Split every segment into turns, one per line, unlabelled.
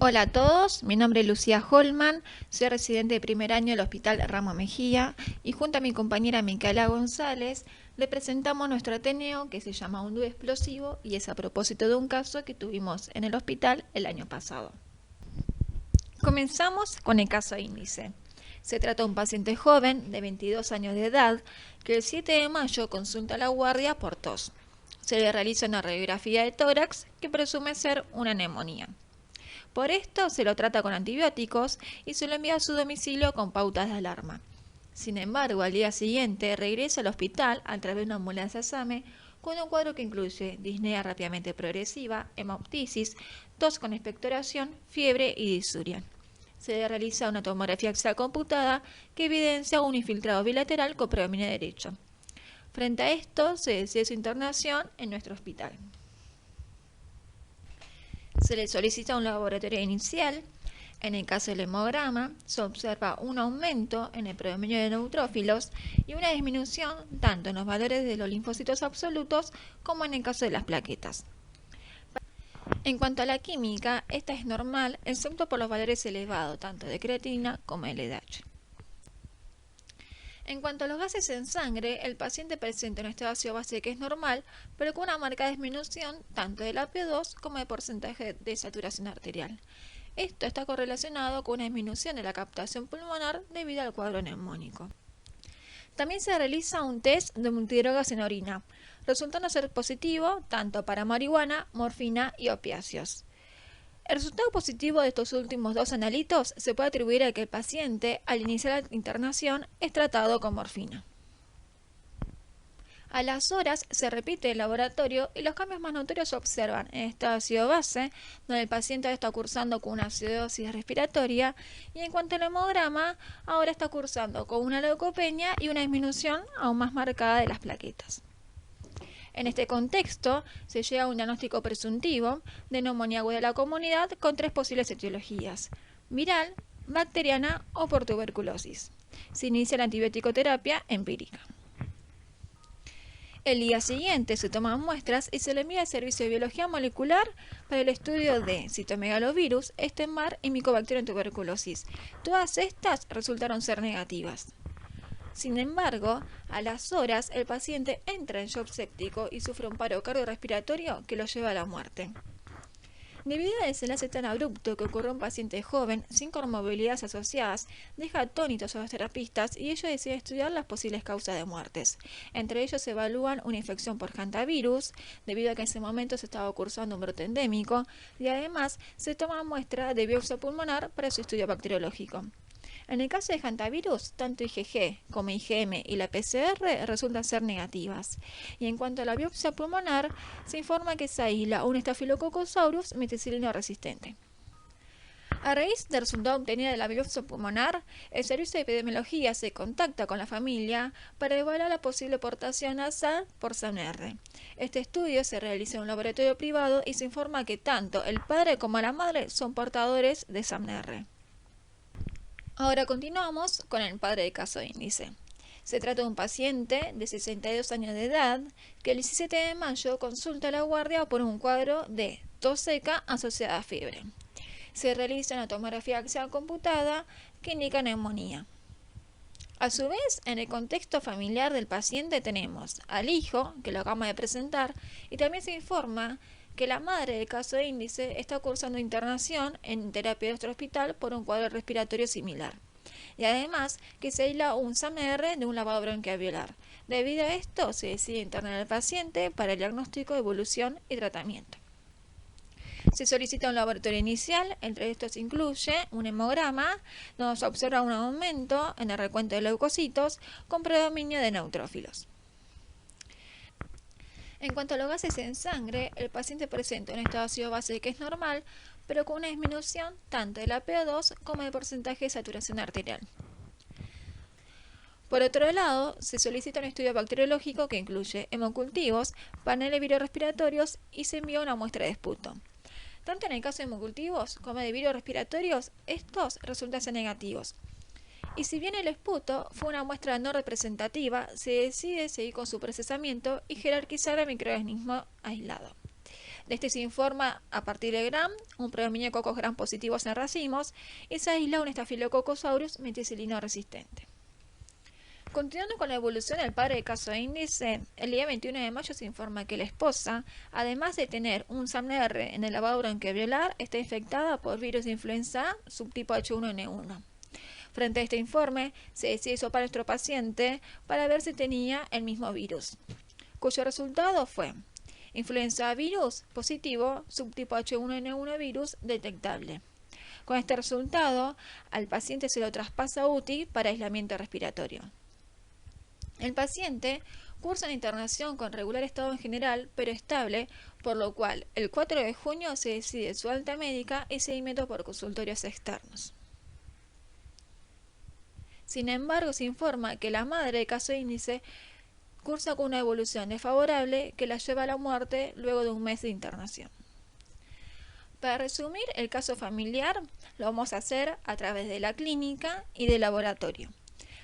Hola a todos, mi nombre es Lucía Holman, soy residente de primer año del Hospital Ramos Mejía y junto a mi compañera Micaela González le presentamos nuestro Ateneo que se llama Un Dúo Explosivo y es a propósito de un caso que tuvimos en el hospital el año pasado. Comenzamos con el caso índice. Se trata de un paciente joven de 22 años de edad que el 7 de mayo consulta a la guardia por tos. Se le realiza una radiografía de tórax que presume ser una neumonía. Por esto se lo trata con antibióticos y se lo envía a su domicilio con pautas de alarma. Sin embargo, al día siguiente regresa al hospital a través de una ambulancia SAME con un cuadro que incluye disnea rápidamente progresiva, hemoptisis, tos con expectoración, fiebre y disuria. Se le realiza una tomografía axial computada que evidencia un infiltrado bilateral con predominio derecho. Frente a esto, se decide su internación en nuestro hospital. Se le solicita un laboratorio inicial. En el caso del hemograma, se observa un aumento en el predominio de neutrófilos y una disminución tanto en los valores de los linfocitos absolutos como en el caso de las plaquetas. En cuanto a la química, esta es normal, excepto por los valores elevados tanto de creatinina como de LDH. En cuanto a los gases en sangre, el paciente presenta un estado ácido base que es normal, pero con una marcada disminución tanto del APO2 como del porcentaje de saturación arterial. Esto está correlacionado con una disminución de la captación pulmonar debido al cuadro neumónico. También se realiza un test de multidrogas en orina, resultando ser positivo tanto para marihuana, morfina y opiáceos. El resultado positivo de estos últimos dos analitos se puede atribuir a que el paciente, al iniciar la internación, es tratado con morfina. A las horas se repite el laboratorio y los cambios más notorios se observan en estado ácido base, donde el paciente está cursando con una acidosis respiratoria, y en cuanto al hemograma, ahora está cursando con una leucopenia y una disminución aún más marcada de las plaquetas. En este contexto, se llega a un diagnóstico presuntivo de neumonía aguda de la comunidad con tres posibles etiologías: viral, bacteriana o por tuberculosis. Se inicia la antibiótico-terapia empírica. El día siguiente se toman muestras y se le envía al servicio de biología molecular para el estudio de citomegalovirus, Epstein-Barr y Mycobacterium tuberculosis. Todas estas resultaron ser negativas. Sin embargo, a las horas el paciente entra en shock séptico y sufre un paro cardiorrespiratorio que lo lleva a la muerte. Debido al desenlace tan abrupto que ocurrió a un paciente joven sin comorbilidades asociadas, deja atónitos a los terapistas y ellos deciden estudiar las posibles causas de muertes. Entre ellos se evalúan una infección por hantavirus, debido a que en ese momento se estaba cursando un brote endémico, y además se toma muestra de biopsia pulmonar para su estudio bacteriológico. En el caso de hantavirus, tanto IgG como IgM y la PCR resultan ser negativas. Y en cuanto a la biopsia pulmonar, se informa que se aísla un Staphylococcus meticilino resistente. A raíz del resultado obtenido de la biopsia pulmonar, el servicio de epidemiología se contacta con la familia para evaluar la posible portación nasal por SAMR. Este estudio se realiza en un laboratorio privado y se informa que tanto el padre como la madre son portadores de SAMR. Ahora continuamos con el padre del caso índice. Se trata de un paciente de 62 años de edad que el 17 de mayo consulta a la guardia por un cuadro de tos seca asociada a fiebre. Se realiza una tomografía axial computada que indica neumonía. A su vez, en el contexto familiar del paciente tenemos al hijo, que lo acabamos de presentar, y también se informa que la madre del caso de índice está cursando internación en terapia de nuestro hospital por un cuadro respiratorio similar. Y además que se aísla un SAMR de un lavado bronquialveolar. Debido a esto, se decide internar al paciente para el diagnóstico, evolución y tratamiento. Se solicita un laboratorio inicial, entre estos incluye un hemograma, donde se observa un aumento en el recuento de leucocitos con predominio de neutrófilos. En cuanto a los gases en sangre, el paciente presenta un estado ácido base que es normal, pero con una disminución tanto del APO2 como del porcentaje de saturación arterial. Por otro lado, se solicita un estudio bacteriológico que incluye hemocultivos, paneles virorespiratorios y se envía una muestra de esputo. Tanto en el caso de hemocultivos como de virorespiratorios, estos resultan ser negativos. Y si bien el esputo fue una muestra no representativa, se decide seguir con su procesamiento y jerarquizar el microorganismo aislado. De este se informa a partir de Gram un predominio de cocos Gram positivos en racimos y se aísla un Staphylococcus meticilino resistente. Continuando con la evolución del padre de caso índice, el día 21 de mayo se informa que la esposa, además de tener un SAMR en el lavado bronquiovelar, está infectada por virus de influenza A subtipo H1N1. Frente a este informe, se decide hisopar a nuestro paciente para ver si tenía el mismo virus, cuyo resultado fue influenza virus positivo subtipo H1N1 virus detectable. Con este resultado, al paciente se lo traspasa a UTI para aislamiento respiratorio. El paciente cursa en internación con regular estado en general, pero estable, por lo cual el 4 de junio se decide su alta médica y seguimiento por consultorios externos. Sin embargo, se informa que la madre de caso índice cursa con una evolución desfavorable que la lleva a la muerte luego de un mes de internación. Para resumir el caso familiar, lo vamos a hacer a través de la clínica y del laboratorio.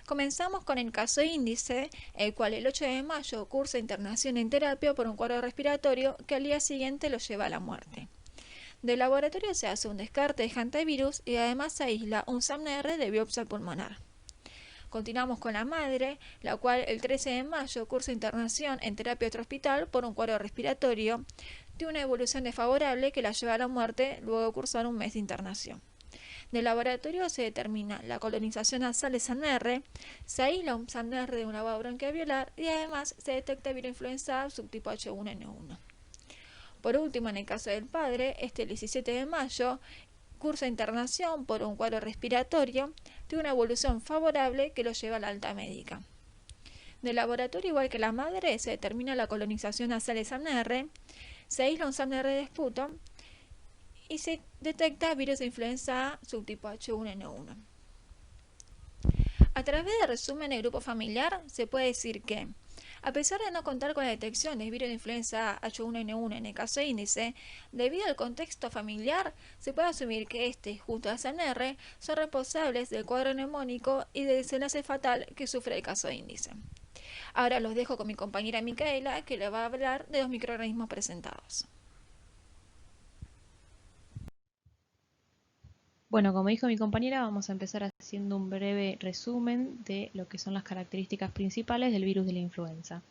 Comenzamos con el caso índice, el cual el 8 de mayo cursa internación en terapia por un cuadro respiratorio que al día siguiente lo lleva a la muerte. Del laboratorio se hace un descarte de hantavirus y además se aísla un SAMR de biopsia pulmonar. Continuamos con la madre, la cual el 13 de mayo cursa internación en terapia otro hospital por un cuadro respiratorio de una evolución desfavorable que la lleva a la muerte luego de cursar un mes de internación. Del laboratorio se determina la colonización nasal de SAMR, se aísla un SAMR de un lavado bronquiovelar y además se detecta viroinfluenza A subtipo H1N1. Por último, en el caso del padre, el 17 de mayo cursa internación por un cuadro respiratorio de una evolución favorable que lo lleva a la alta médica. Del laboratorio, igual que la madre, se determina la colonización nasal de SAMR, se aísla un SAMR de esputo y se detecta virus de influenza A subtipo H1N1. A través del resumen del grupo familiar se puede decir que, a pesar de no contar con la detección de virus de influenza A H1N1 en el caso índice, debido al contexto familiar, se puede asumir que este, junto a SAMR, son responsables del cuadro neumónico y del desenlace fatal que sufre el caso índice. Ahora los dejo con mi compañera Micaela, que le va a hablar de los microorganismos presentados.
Bueno, como dijo mi compañera, vamos a empezar haciendo un breve resumen de lo que son las características principales del virus de la influenza.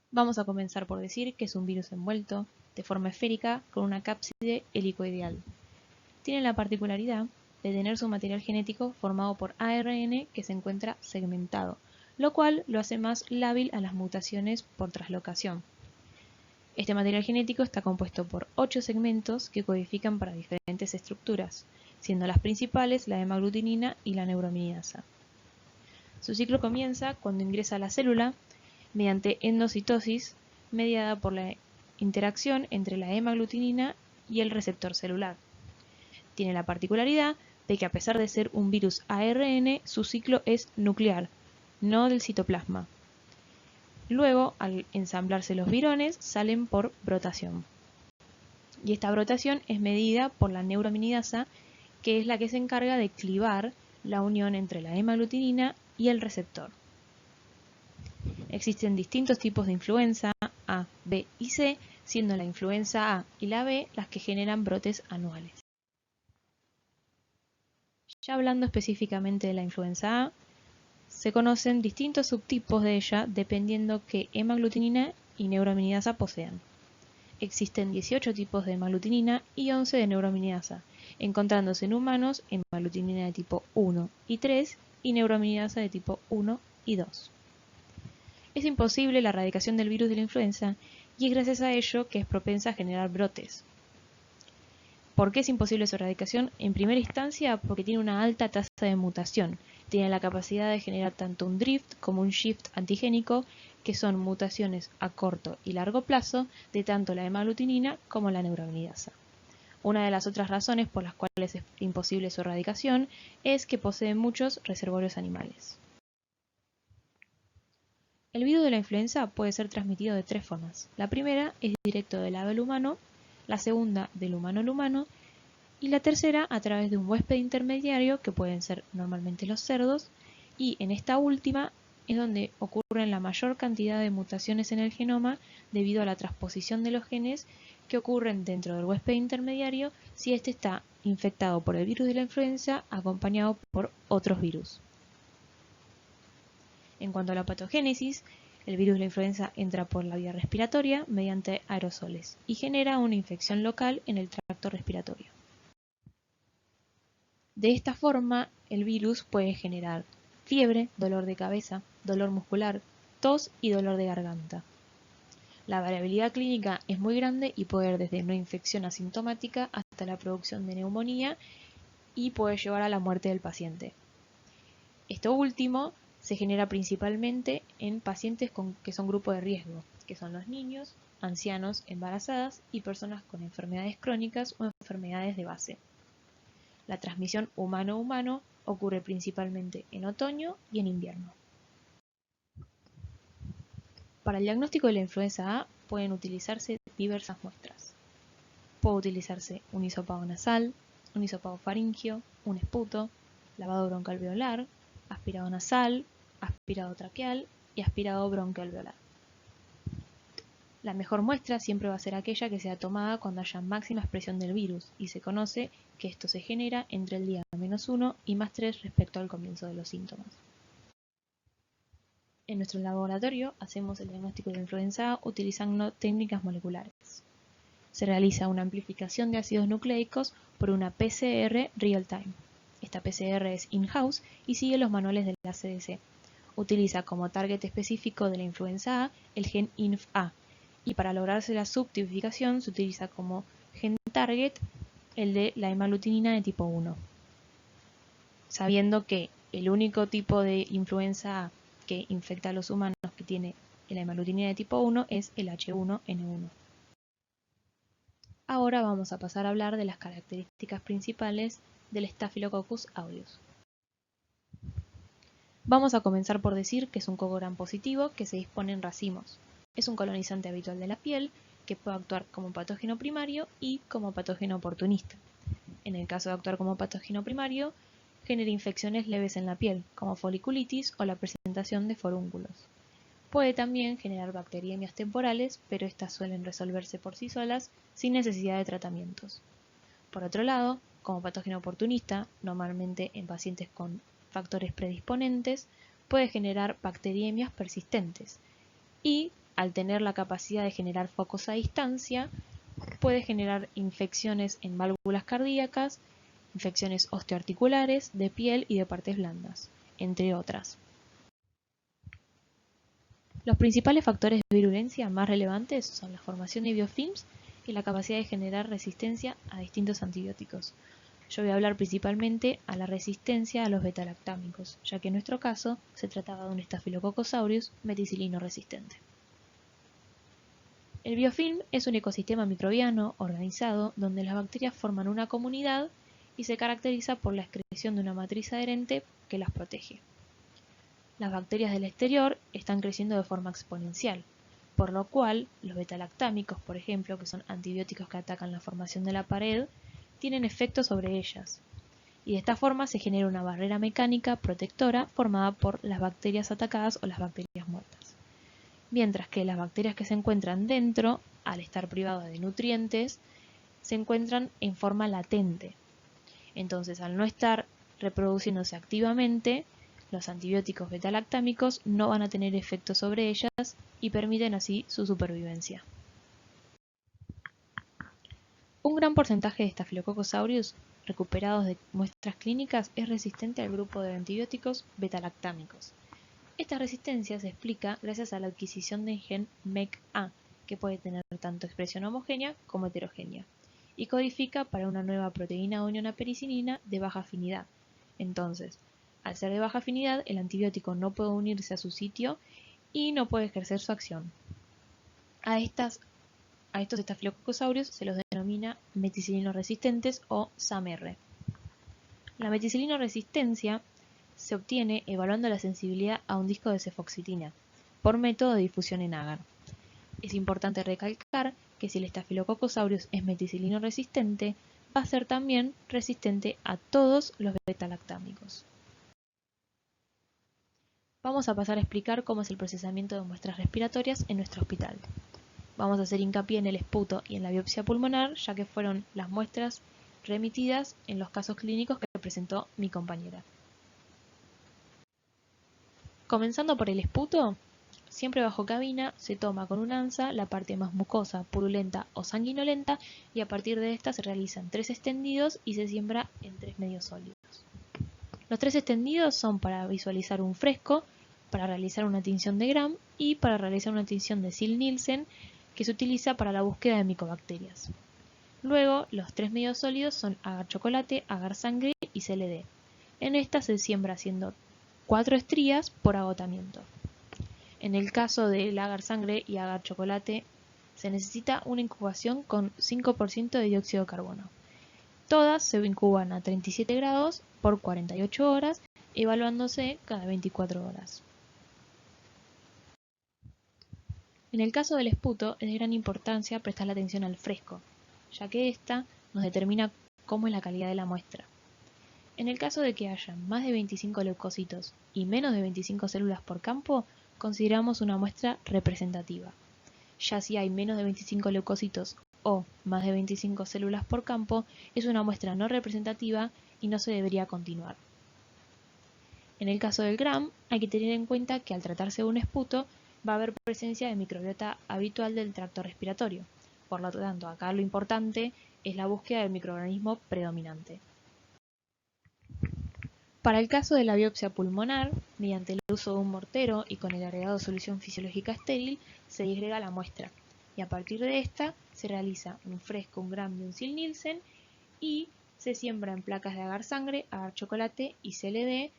Vamos a comenzar por decir que es un virus envuelto de forma esférica con una cápside helicoidal. Tiene la particularidad de tener su material genético formado por ARN que se encuentra segmentado, lo cual lo hace más lábil a las mutaciones por traslocación. Este material genético está compuesto por 8 segmentos que codifican para diferentes estructuras, siendo las principales la hemaglutinina y la neuraminidasa. Su ciclo comienza cuando ingresa a la célula mediante endocitosis mediada por la interacción entre la hemaglutinina y el receptor celular. Tiene la particularidad de que a pesar de ser un virus ARN, su ciclo es nuclear, no del citoplasma. Luego, al ensamblarse los virones, salen por brotación. Y esta brotación es medida por la neuraminidasa, que es la que se encarga de clivar la unión entre la hemaglutinina y el receptor. Existen distintos tipos de influenza A, B y C, siendo la influenza A y la B las que generan brotes anuales. Ya hablando específicamente de la influenza A, se conocen distintos subtipos de ella dependiendo qué hemaglutinina y neuraminidasa posean. Existen 18 tipos de hemaglutinina y 11 de neuraminidasa, encontrándose en humanos hemaglutinina de tipo 1 y 3 y neuraminidasa de tipo 1 y 2. Es imposible la erradicación del virus de la influenza y es gracias a ello que es propensa a generar brotes. ¿Por qué es imposible su erradicación? En primera instancia, porque tiene una alta tasa de mutación. Tiene la capacidad de generar tanto un drift como un shift antigénico, que son mutaciones a corto y largo plazo de tanto la hemaglutinina como la neuraminidasa. Una de las otras razones por las cuales es imposible su erradicación es que posee muchos reservorios animales. El virus de la influenza puede ser transmitido de 3 formas. La primera es directo del ave al humano, la segunda del humano al humano y la tercera a través de un huésped intermediario que pueden ser normalmente los cerdos y en esta última es donde ocurren la mayor cantidad de mutaciones en el genoma debido a la transposición de los genes que ocurren dentro del huésped intermediario si éste está infectado por el virus de la influenza acompañado por otros virus. En cuanto a la patogénesis, el virus de la influenza entra por la vía respiratoria mediante aerosoles y genera una infección local en el tracto respiratorio. De esta forma, el virus puede generar fiebre, dolor de cabeza, dolor muscular, tos y dolor de garganta. La variabilidad clínica es muy grande y puede ir desde una infección asintomática hasta la producción de neumonía y puede llevar a la muerte del paciente. Esto último se genera principalmente en pacientes que son grupo de riesgo, que son los niños, ancianos, embarazadas y personas con enfermedades crónicas o enfermedades de base. La transmisión humano-humano ocurre principalmente en otoño y en invierno. Para el diagnóstico de la influenza A pueden utilizarse diversas muestras. Puede utilizarse un hisopado nasal, un hisopado faríngeo, un esputo, lavado broncoalveolar, aspirado nasal, aspirado traqueal y aspirado broncoalveolar. La mejor muestra siempre va a ser aquella que sea tomada cuando haya máxima expresión del virus y se conoce que esto se genera entre el día -1 y +3 respecto al comienzo de los síntomas. En nuestro laboratorio hacemos el diagnóstico de la influenza A utilizando técnicas moleculares. Se realiza una amplificación de ácidos nucleicos por una PCR real-time. Esta PCR es in-house y sigue los manuales de la CDC. Utiliza como target específico de la influenza A el gen INF-A y para lograrse la subtipificación se utiliza como gen target el de la hemalutinina de tipo 1. Sabiendo que el único tipo de influenza A que infecta a los humanos que tiene la hemalutinina de tipo 1 es el H1N1. Ahora vamos a pasar a hablar de las características principales del Staphylococcus aureus. Vamos a comenzar por decir que es un coco gram positivo que se dispone en racimos. Es un colonizante habitual de la piel que puede actuar como patógeno primario y como patógeno oportunista. En el caso de actuar como patógeno primario, genera infecciones leves en la piel, como foliculitis o la presentación de forúnculos. Puede también generar bacteriemias temporales, pero estas suelen resolverse por sí solas sin necesidad de tratamientos. Por otro lado, como patógeno oportunista, normalmente en pacientes con factores predisponentes, puede generar bacteriemias persistentes y, al tener la capacidad de generar focos a distancia, puede generar infecciones en válvulas cardíacas, infecciones osteoarticulares, de piel y de partes blandas, entre otras. Los principales factores de virulencia más relevantes son la formación de biofilms y la capacidad de generar resistencia a distintos antibióticos. Yo voy a hablar principalmente a la resistencia a los beta-lactámicos, ya que en nuestro caso se trataba de un Staphylococcus aureus meticilino resistente. El biofilm es un ecosistema microbiano organizado donde las bacterias forman una comunidad y se caracteriza por la excreción de una matriz adherente que las protege. Las bacterias del exterior están creciendo de forma exponencial, por lo cual los beta-lactámicos, por ejemplo, que son antibióticos que atacan la formación de la pared, tienen efecto sobre ellas. Y de esta forma se genera una barrera mecánica protectora formada por las bacterias atacadas o las bacterias muertas. Mientras que las bacterias que se encuentran dentro, al estar privadas de nutrientes, se encuentran en forma latente. Entonces, al no estar reproduciéndose activamente, los antibióticos beta-lactámicos no van a tener efecto sobre ellas y permiten así su supervivencia. Un gran porcentaje de Staphylococcus aureus recuperados de muestras clínicas es resistente al grupo de antibióticos beta-lactámicos. Esta resistencia se explica gracias a la adquisición del gen MEK-A, que puede tener tanto expresión homogénea como heterogénea, y codifica para una nueva proteína unión a pericilina de baja afinidad. Entonces, al ser de baja afinidad, el antibiótico no puede unirse a su sitio y no puede ejercer su acción. A estos Staphylococcus aureus se los denomina meticilino resistentes o SAMR. La meticilino resistencia se obtiene evaluando la sensibilidad a un disco de cefoxitina por método de difusión en agar. Es importante recalcar que si el Staphylococcus aureus es meticilino resistente, va a ser también resistente a todos los beta-lactámicos. Vamos a pasar a explicar cómo es el procesamiento de muestras respiratorias en nuestro hospital. Vamos a hacer hincapié en el esputo y en la biopsia pulmonar, ya que fueron las muestras remitidas en los casos clínicos que presentó mi compañera. Comenzando por el esputo, siempre bajo cabina se toma con un ansa la parte más mucosa, purulenta o sanguinolenta y a partir de esta se realizan 3 extendidos y se siembra en 3 medios sólidos. Los 3 extendidos son para visualizar un fresco, para realizar una tinción de Gram y para realizar una tinción de Ziehl-Neelsen que se utiliza para la búsqueda de micobacterias. Luego, los 3 medios sólidos son agar chocolate, agar sangre y CLD. En esta se siembra haciendo 4 estrías por agotamiento. En el caso del agar sangre y agar chocolate se necesita una incubación con 5% de dióxido de carbono. Todas se incuban a 37 grados por 48 horas, evaluándose cada 24 horas. En el caso del esputo es de gran importancia prestar atención al fresco, ya que ésta nos determina cómo es la calidad de la muestra. En el caso de que haya más de 25 leucocitos y menos de 25 células por campo, consideramos una muestra representativa. Ya si hay menos de 25 leucocitos o más de 25 células por campo, es una muestra no representativa y no se debería continuar. En el caso del Gram, hay que tener en cuenta que al tratarse de un esputo, va a haber presencia de microbiota habitual del tracto respiratorio. Por lo tanto, acá lo importante es la búsqueda del microorganismo predominante. Para el caso de la biopsia pulmonar, mediante el uso de un mortero y con el agregado de solución fisiológica estéril, se disgrega la muestra y a partir de esta se realiza un fresco, un Gram y un Ziehl-Neelsen y se siembra en placas de agar sangre, agar chocolate y CLD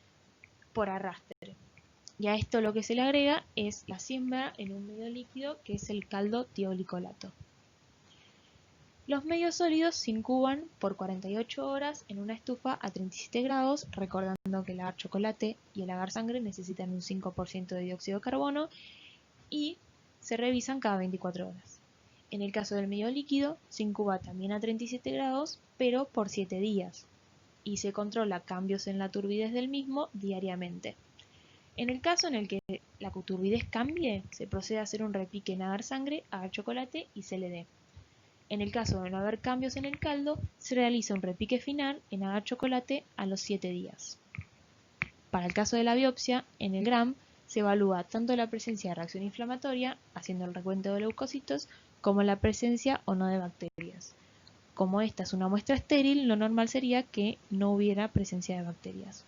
por arrastre. Y a esto lo que se le agrega es la siembra en un medio líquido que es el caldo tioglicolato. Los medios sólidos se incuban por 48 horas en una estufa a 37 grados, recordando que el agar chocolate y el agar sangre necesitan un 5% de dióxido de carbono y se revisan cada 24 horas. En el caso del medio líquido, se incuba también a 37 grados, pero por 7 días, y se controla cambios en la turbidez del mismo diariamente. En el caso en el que la turbidez cambie, se procede a hacer un repique en agar sangre, agar chocolate y CLD. En el caso de no haber cambios en el caldo, se realiza un repique final en agar chocolate a los 7 días. Para el caso de la biopsia, en el Gram se evalúa tanto la presencia de reacción inflamatoria, haciendo el recuento de leucocitos, como la presencia o no de bacterias. Como esta es una muestra estéril, lo normal sería que no hubiera presencia de bacterias.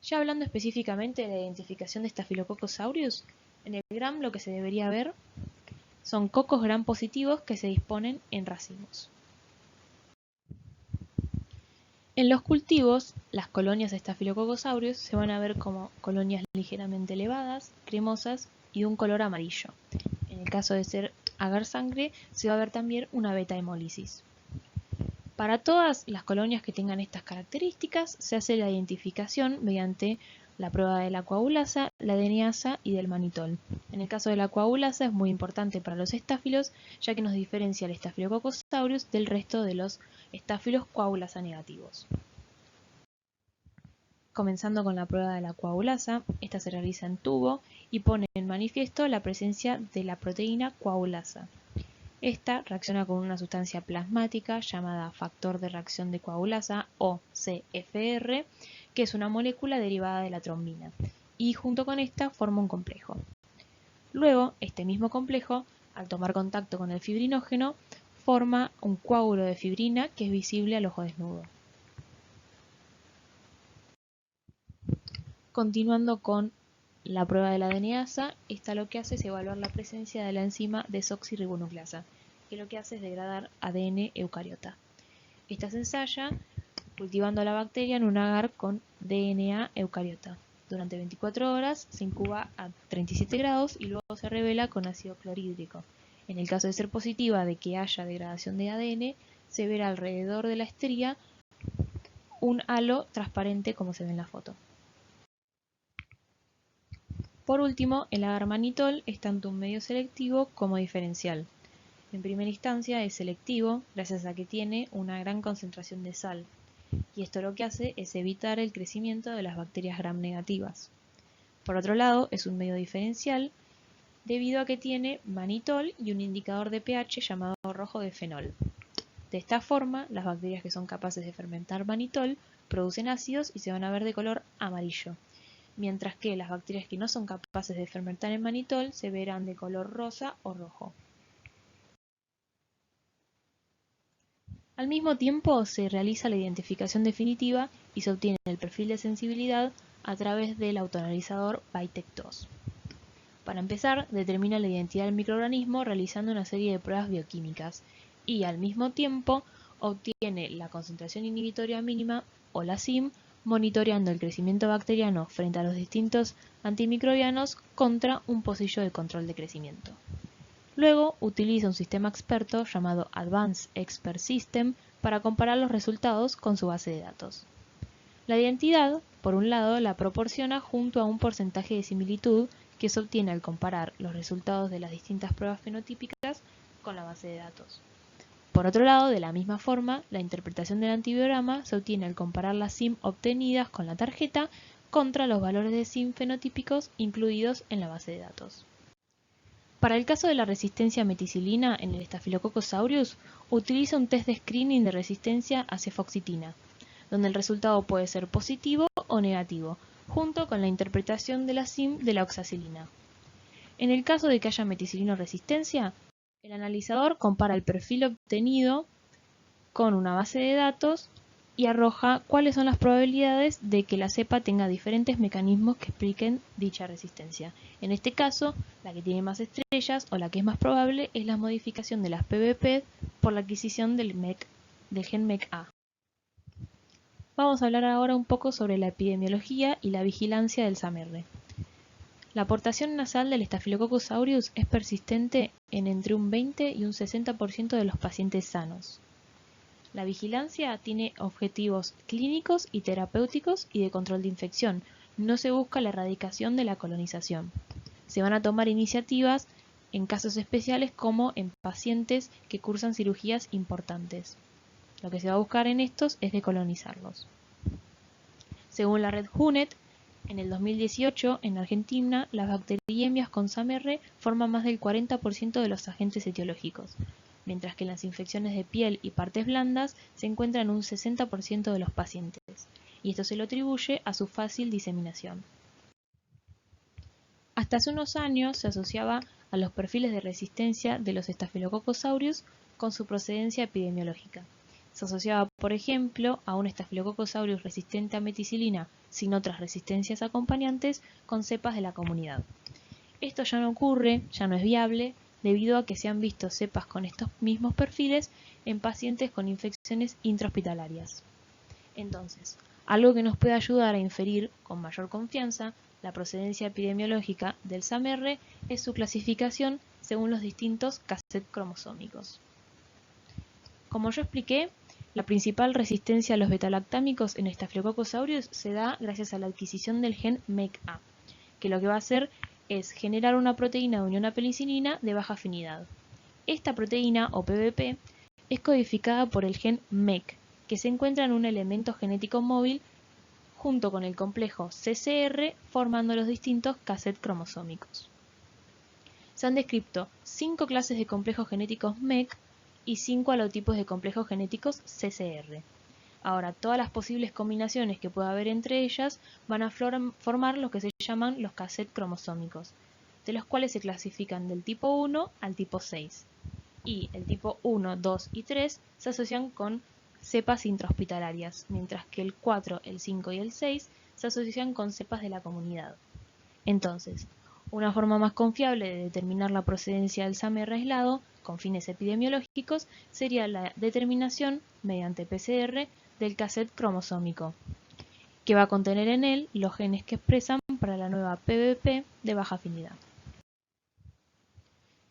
Ya hablando específicamente de la identificación de Staphylococcus aureus, en el Gram lo que se debería ver son cocos Gram positivos que se disponen en racimos. En los cultivos, las colonias de Staphylococcus aureus se van a ver como colonias ligeramente elevadas, cremosas y de un color amarillo. En el caso de ser agar sangre, se va a ver también una beta-hemólisis. Para todas las colonias que tengan estas características, se hace la identificación mediante la prueba de la coagulasa, la DNasa y del manitol. En el caso de la coagulasa es muy importante para los estáfilos, ya que nos diferencia el Staphylococcus aureus del resto de los estáfilos coagulasa negativos. Comenzando con la prueba de la coagulasa, esta se realiza en tubo y pone en manifiesto la presencia de la proteína coagulasa. Esta reacciona con una sustancia plasmática llamada factor de reacción de coagulasa o CFR, que es una molécula derivada de la trombina, y junto con esta forma un complejo. Luego, este mismo complejo, al tomar contacto con el fibrinógeno, forma un coágulo de fibrina que es visible al ojo desnudo. Continuando con la prueba de la DNasa, esta lo que hace es evaluar la presencia de la enzima desoxirribonucleasa, que lo que hace es degradar ADN eucariota. Esta se ensaya cultivando la bacteria en un agar con DNA eucariota. Durante 24 horas se incuba a 37 grados y luego se revela con ácido clorhídrico. En el caso de ser positiva de que haya degradación de ADN, se verá alrededor de la estría un halo transparente como se ve en la foto. Por último, el agar manitol es tanto un medio selectivo como diferencial. En primera instancia es selectivo gracias a que tiene una gran concentración de sal. y esto lo que hace es evitar el crecimiento de las bacterias gram negativas. Por otro lado, es un medio diferencial debido a que tiene mannitol y un indicador de pH llamado rojo de fenol. De esta forma, las bacterias que son capaces de fermentar mannitol producen ácidos y se van a ver de color amarillo, mientras que las bacterias que no son capaces de fermentar el mannitol se verán de color rosa o rojo. Al mismo tiempo, se realiza la identificación definitiva y se obtiene el perfil de sensibilidad a través del autoanalizador Vitek-2. Para empezar, determina la identidad del microorganismo realizando una serie de pruebas bioquímicas y, al mismo tiempo, obtiene la concentración inhibitoria mínima, o la CIM, monitoreando el crecimiento bacteriano frente a los distintos antimicrobianos contra un pocillo de control de crecimiento. Luego, utiliza un sistema experto llamado Advanced Expert System para comparar los resultados con su base de datos. La identidad, por un lado, la proporciona junto a un porcentaje de similitud que se obtiene al comparar los resultados de las distintas pruebas fenotípicas con la base de datos. Por otro lado, de la misma forma, la interpretación del antibiograma se obtiene al comparar las SIM obtenidas con la tarjeta contra los valores de SIM fenotípicos incluidos en la base de datos. Para el caso de la resistencia a meticilina en el Staphylococcus aureus, utiliza un test de screening de resistencia a cefoxitina, donde el resultado puede ser positivo o negativo, junto con la interpretación de la SIM de la oxacilina. En el caso de que haya meticilina resistencia, el analizador compara el perfil obtenido con una base de datos y arroja cuáles son las probabilidades de que la cepa tenga diferentes mecanismos que expliquen dicha resistencia. En este caso, la que tiene más estrellas o la que es más probable es la modificación de las PBP por la adquisición del gen MEC-A. Vamos a hablar ahora un poco sobre la epidemiología y la vigilancia del SAMR. La aportación nasal del Staphylococcus aureus es persistente en entre un 20 y un 60% de los pacientes sanos. La vigilancia tiene objetivos clínicos y terapéuticos y de control de infección. No se busca la erradicación de la colonización. Se van a tomar iniciativas en casos especiales como en pacientes que cursan cirugías importantes. Lo que se va a buscar en estos es decolonizarlos. Según la red HUNET, en el 2018, en Argentina, las bacteriemias con SAMR forman más del 40% de los agentes etiológicos, mientras que en las infecciones de piel y partes blandas se encuentran un 60% de los pacientes, y esto se lo atribuye a su fácil diseminación. Hasta hace unos años se asociaba a los perfiles de resistencia de los Staphylococcus aureus con su procedencia epidemiológica. Se asociaba, por ejemplo, a un Staphylococcus aureus resistente a meticilina sin otras resistencias acompañantes con cepas de la comunidad. Esto ya no ocurre, ya no es viable, debido a que se han visto cepas con estos mismos perfiles en pacientes con infecciones intrahospitalarias. Entonces, algo que nos puede ayudar a inferir con mayor confianza la procedencia epidemiológica del SAMR es su clasificación según los distintos cassettes cromosómicos. Como yo expliqué, la principal resistencia a los betalactámicos en Staphylococcus aureus se da gracias a la adquisición del gen MEC-A, que lo que va a hacer es generar una proteína de unión a penicilina de baja afinidad. Esta proteína, o PBP, es codificada por el gen MEC, que se encuentra en un elemento genético móvil junto con el complejo CCR formando los distintos cassettes cromosómicos. Se han descrito 5 clases de complejos genéticos MEC y 5 halotipos de complejos genéticos CCR. Ahora, todas las posibles combinaciones que pueda haber entre ellas van a formar lo que se llaman los cassettes cromosómicos, de los cuales se clasifican del tipo 1 al tipo 6. Y el tipo 1, 2 y 3 se asocian con cepas intrahospitalarias, mientras que el 4, el 5 y el 6 se asocian con cepas de la comunidad. Entonces, una forma más confiable de determinar la procedencia del SAMR aislado con fines epidemiológicos sería la determinación mediante PCR del cassette cromosómico, que va a contener en él los genes que expresan para la nueva PBP de baja afinidad.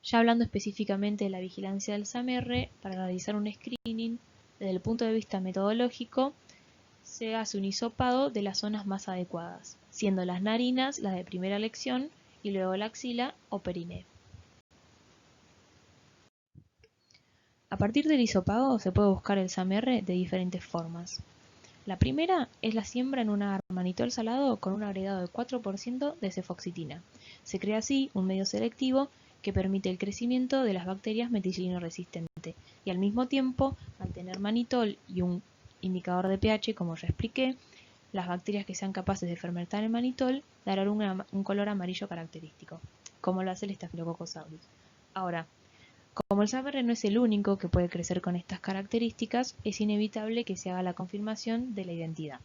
Ya hablando específicamente de la vigilancia del SAMR, para realizar un screening, desde el punto de vista metodológico, se hace un hisopado de las zonas más adecuadas, siendo las narinas las de primera elección y luego la axila o perineo. A partir del hisopado se puede buscar el SAMR de diferentes formas. La primera es la siembra en un agar manitol salado con un agregado de 4% de cefoxitina. Se crea así un medio selectivo que permite el crecimiento de las bacterias meticilino resistentes y al mismo tiempo, al tener manitol y un indicador de pH, como ya expliqué, las bacterias que sean capaces de fermentar el manitol darán un color amarillo característico, como lo hace el Staphylococcus aureus. Ahora, como el SAMR no es el único que puede crecer con estas características, es inevitable que se haga la confirmación de la identidad.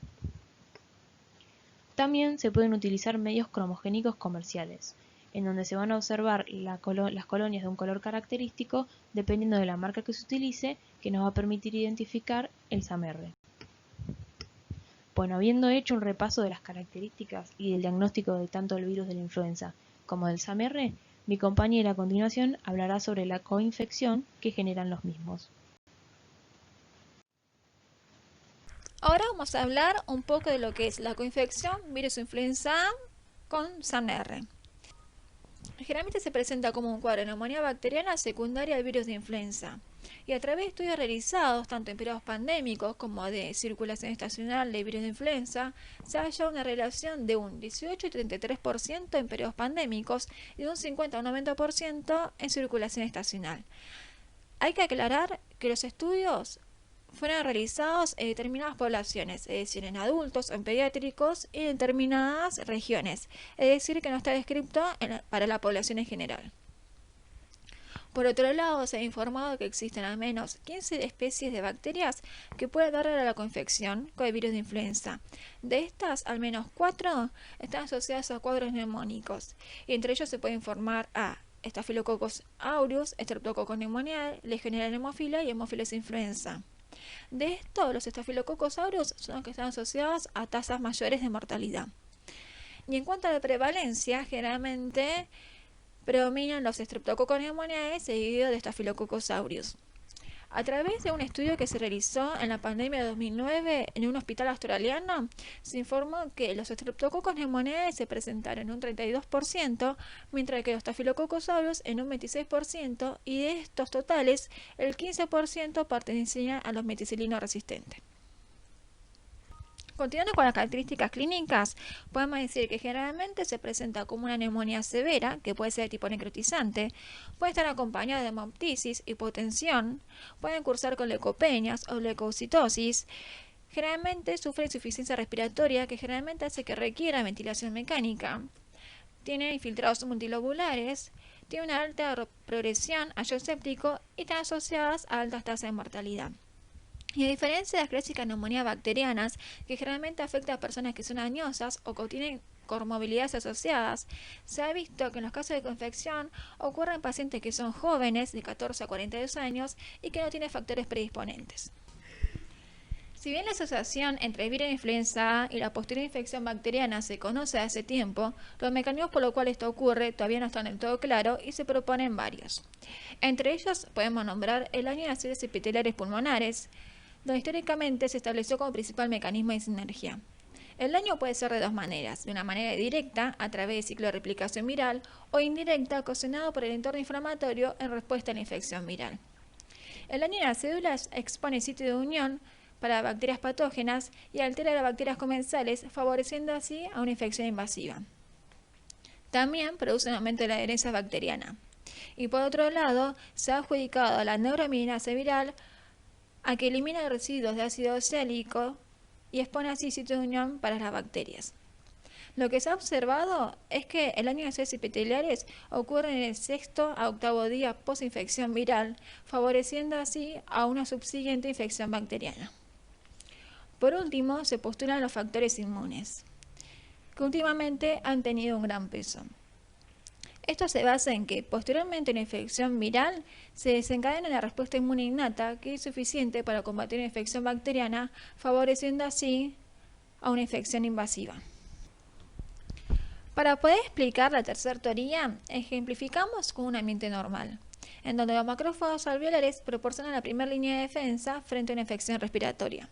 También se pueden utilizar medios cromogénicos comerciales, en donde se van a observar las colonias de un color característico dependiendo de la marca que se utilice, que nos va a permitir identificar el SAMR. Bueno, habiendo hecho un repaso de las características y del diagnóstico de tanto del virus de la influenza como del SAMR, mi compañera a continuación hablará sobre la coinfección que generan los mismos.
Ahora vamos a hablar un poco de lo que es la coinfección virus influenza A con SAMR. Generalmente se presenta como un cuadro de neumonía bacteriana secundaria al virus de influenza y a través de estudios realizados tanto en periodos pandémicos como de circulación estacional de virus de influenza se ha hallado una relación de un 18 y 33% en periodos pandémicos y de un 50 a un 90% en circulación estacional. Hay que aclarar que los estudios fueron realizados en determinadas poblaciones, es decir, en adultos, en pediátricos y en determinadas regiones, es decir, que no está descrito para la población en general. Por otro lado, se ha informado que existen al menos 15 especies de bacterias que pueden dar a la coinfección con el virus de influenza. De estas, al menos 4 están asociadas a cuadros neumónicos, y entre ellos se puede informar a Staphylococcus aureus, Streptococcus pneumoniae, Legionella pneumophila y Haemophilus influenza. De esto, los Staphylococcus aureus son los que están asociados a tasas mayores de mortalidad. Y en cuanto a la prevalencia, generalmente predominan los Streptococcus pneumoniae seguidos de Staphylococcus aureus. A través de un estudio que se realizó en la pandemia de 2009 en un hospital australiano, se informó que los Streptococcus pneumoniae se presentaron en un 32%, mientras que los Staphylococcus aureus en un 26%, y de estos totales, el 15% pertenecían a los meticilinos resistentes. Continuando con las características clínicas, podemos decir que generalmente se presenta como una neumonía severa, que puede ser de tipo necrotizante, puede estar acompañada de hemoptisis, hipotensión, pueden cursar con leucopenias o leucocitosis. Generalmente sufre insuficiencia respiratoria, que generalmente hace que requiera ventilación mecánica. Tiene infiltrados multilobulares, tiene una alta progresión a shock séptico y están asociadas a altas tasas de mortalidad. Y a diferencia de las clásicas neumonías bacterianas, que generalmente afectan a personas que son añosas o que tienen comorbilidades asociadas, se ha visto que en los casos de coinfección ocurren en pacientes que son jóvenes, de 14 a 42 años, y que no tienen factores predisponentes. Si bien la asociación entre el virus de influenza A y la posterior infección bacteriana se conoce hace tiempo, los mecanismos por los cuales esto ocurre todavía no están del todo claros y se proponen varios. Entre ellos podemos nombrar el daño de las células epiteliales pulmonares, donde históricamente se estableció como principal mecanismo de sinergia. El daño puede ser de dos maneras, de una manera directa, a través del ciclo de replicación viral, o indirecta, ocasionado por el entorno inflamatorio en respuesta a la infección viral. El daño de las células expone el sitio de unión para bacterias patógenas y altera las bacterias comensales, favoreciendo así a una infección invasiva. También produce un aumento de la adherencia bacteriana. Y por otro lado, se ha adjudicado a la neuraminidasa viral a que elimina los residuos de ácido oxálico y expone así sitio de unión para las bacterias. Lo que se ha observado es que el daño de células epiteliales ocurre en el 6º a 8º día post-infección viral, favoreciendo así a una subsiguiente infección bacteriana. Por último, se postulan los factores inmunes, que últimamente han tenido un gran peso. Esto se basa en que, posteriormente a una infección viral, se desencadena la respuesta inmune innata, que es suficiente para combatir una infección bacteriana, favoreciendo así a una infección invasiva. Para poder explicar la tercera teoría, ejemplificamos con un ambiente normal, en donde los macrófagos alveolares proporcionan la primera línea de defensa frente a una infección respiratoria.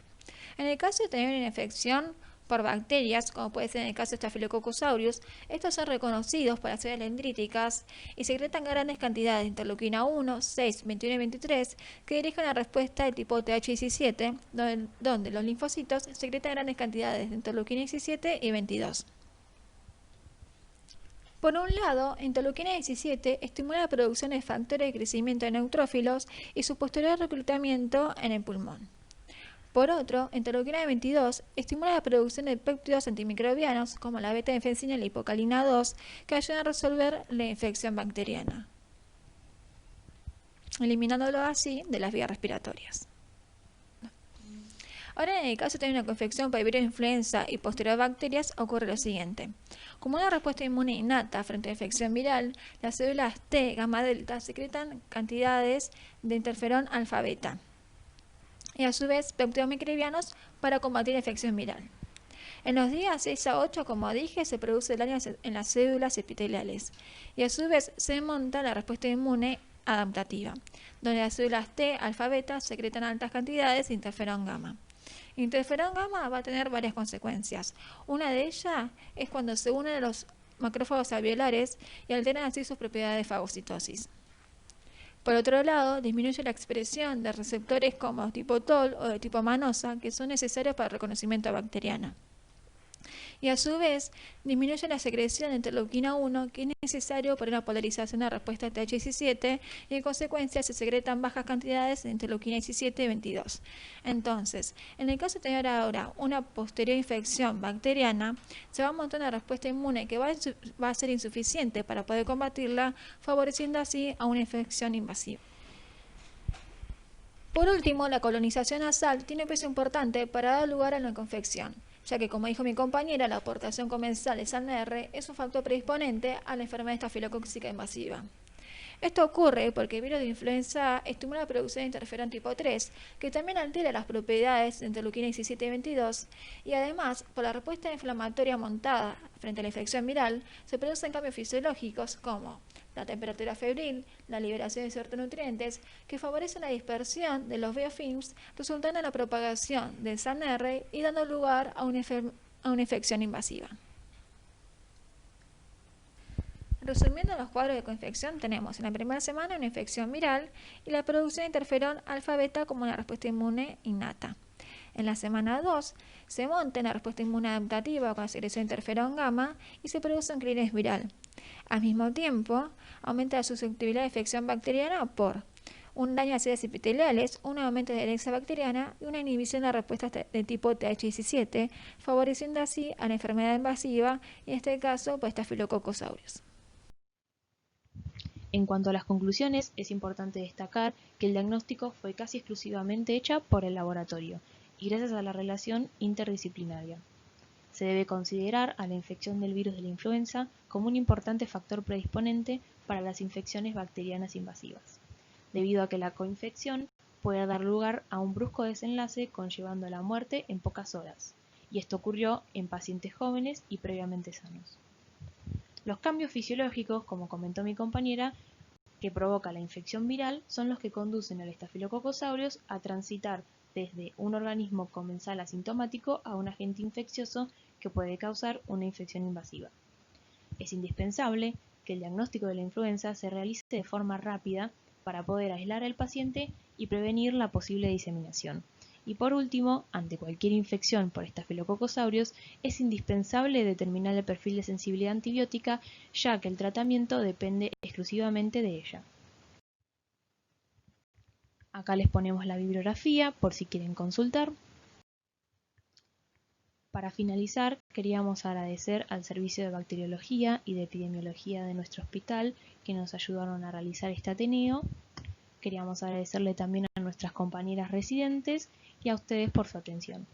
En el caso de tener una infección por bacterias, como puede ser en el caso de Staphylococcus aureus. Estos son reconocidos por las células dendríticas y secretan grandes cantidades de interleuquina 1, 6, 21 y 23 que dirigen una respuesta de tipo TH17, donde los linfocitos secretan grandes cantidades de interleuquina 17 y 22. Por un lado, interleuquina 17 estimula la producción de factores de crecimiento de neutrófilos y su posterior reclutamiento en el pulmón. Por otro, interleuquina 22 estimula la producción de péptidos antimicrobianos como la beta-anfencina y la hipocalina 2 que ayudan a resolver la infección bacteriana, eliminándolo así de las vías respiratorias. Ahora, en el caso de tener una confección por virus de influenza y posterior bacterias, ocurre lo siguiente. Como una respuesta inmune innata frente a la infección viral, las células T gamma delta secretan cantidades de interferón alfa beta y a su vez péptidos microbianos para combatir la infección viral. En los días 6 a 8, como dije, se produce el daño en las células epiteliales y a su vez se monta la respuesta inmune adaptativa, donde las células T alfa beta secretan altas cantidades de interferón gamma. Interferón gamma va a tener varias consecuencias. Una de ellas es cuando se unen a los macrófagos alveolares y alteran así sus propiedades de fagocitosis. Por otro lado, disminuye la expresión de receptores como tipo TOL o de tipo manosa que son necesarios para el reconocimiento bacteriano. Y a su vez, disminuye la secreción de interleuquina 1 que es necesario para una polarización de respuesta TH17 y en consecuencia se secretan bajas cantidades de interleuquina 17 y 22. Entonces, en el caso de tener ahora una posterior infección bacteriana, se va a montar una respuesta inmune que va a ser insuficiente para poder combatirla, favoreciendo así a una infección invasiva. Por último, la colonización nasal tiene un peso importante para dar lugar a una confección, ya que, como dijo mi compañera, la aportación comensal de SALMR es un factor predisponente a la enfermedad estafilocócica invasiva. Esto ocurre porque el virus de influenza estimula la producción de interferón tipo 3, que también altera las propiedades de interleuquina 17 y 22, y además, por la respuesta inflamatoria montada frente a la infección viral, se producen cambios fisiológicos como la temperatura febril, la liberación de ciertos nutrientes, que favorecen la dispersión de los biofilms, resultando en la propagación del SALMR y dando lugar a una infección invasiva. Resumiendo los cuadros de coinfección, tenemos en la primera semana una infección viral y la producción de interferón alfa-beta como una respuesta inmune innata. En la semana 2 se monta una respuesta inmune adaptativa con la secreción de interferón gamma y se produce un clínex viral. Al mismo tiempo, aumenta la susceptibilidad de infección bacteriana por un daño a células epiteliales, un aumento de la herencia bacteriana y una inhibición de respuestas de tipo TH17, favoreciendo así a la enfermedad invasiva, y en este caso, pues Staphylococcus aureus.
En cuanto a las conclusiones, es importante destacar que el diagnóstico fue casi exclusivamente hecha por el laboratorio y gracias a la relación interdisciplinaria. Se debe considerar a la infección del virus de la influenza como un importante factor predisponente para las infecciones bacterianas invasivas, debido a que la coinfección puede dar lugar a un brusco desenlace conllevando a la muerte en pocas horas, y esto ocurrió en pacientes jóvenes y previamente sanos. Los cambios fisiológicos, como comentó mi compañera, que provoca la infección viral son los que conducen al Staphylococcus aureus a transitar desde un organismo comensal asintomático a un agente infeccioso que puede causar una infección invasiva. Es indispensable que el diagnóstico de la influenza se realice de forma rápida para poder aislar al paciente y prevenir la posible diseminación. Y por último, ante cualquier infección por Staphylococcus aureus, es indispensable determinar el perfil de sensibilidad antibiótica, ya que el tratamiento depende exclusivamente de ella. Acá les ponemos la bibliografía por si quieren consultar. Para finalizar, queríamos agradecer al Servicio de Bacteriología y de Epidemiología de nuestro hospital que nos ayudaron a realizar este Ateneo. Queríamos agradecerle también a nuestras compañeras residentes y a ustedes por su atención.